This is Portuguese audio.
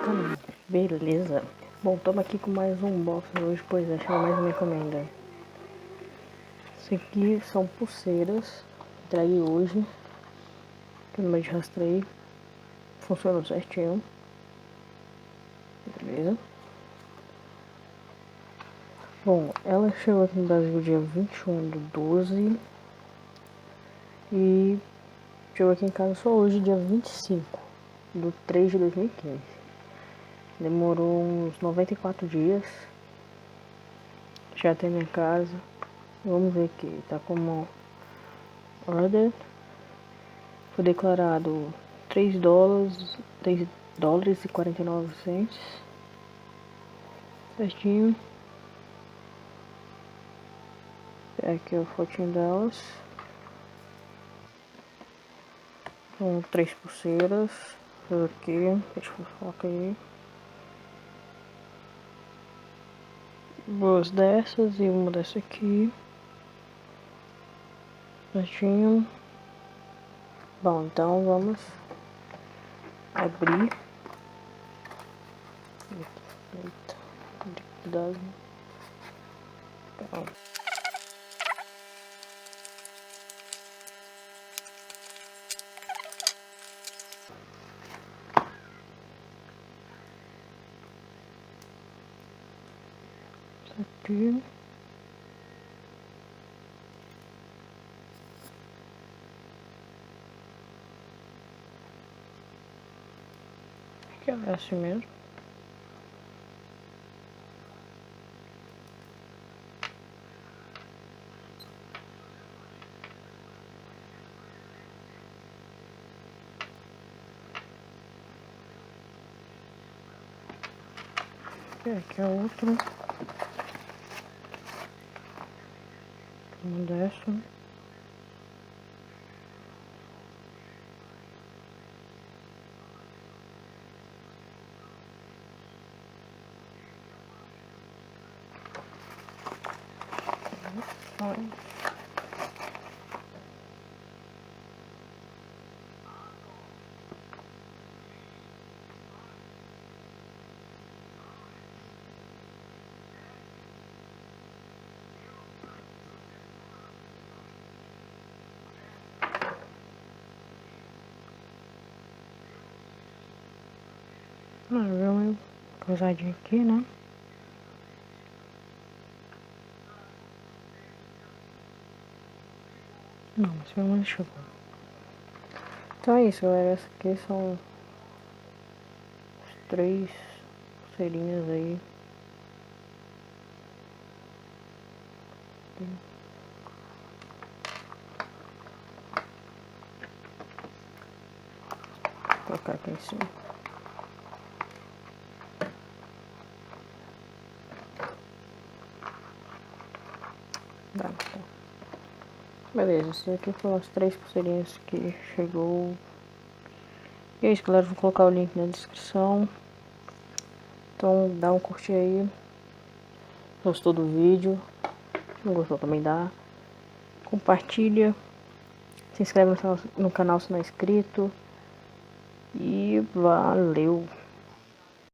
canal. Beleza? Bom, estamos aqui com mais um box hoje, pois é, chama mais uma encomenda. Isso aqui são pulseiras, entregue hoje, que no meio de rastreio, funcionou certinho. Beleza? Bom, ela chegou aqui no Brasil dia 21/12 e chegou aqui em casa só hoje, dia 25/3/2015. Demorou uns 94 dias. Já tem minha casa. Vamos ver aqui, tá como order. Foi declarado $3 e 49 cents. Certinho. Aqui a fotinha delas. São 3 pulseiras. Aqui, deixa eu colocar aí. Duas dessas e uma dessa aqui. Certinho. Bom, então vamos abrir. Eita, cuidado. Então. Aqui. Aqui é assim mesmo. E aqui é outro. Uma dessa. Olha. Viu uma coisadinha aqui, né? Não, mas pelo menos chegou. Então é isso, galera. Essas aqui são as 3 pulseirinhas aí. Vou colocar aqui em cima. Tá. Beleza, essas aqui foram as 3 pulseirinhas que chegou. E é isso, galera. Vou colocar o link na descrição. Então dá um curtir aí. Gostou do vídeo? Se não gostou também dá. Compartilha. Se inscreve no canal se não é inscrito. E valeu!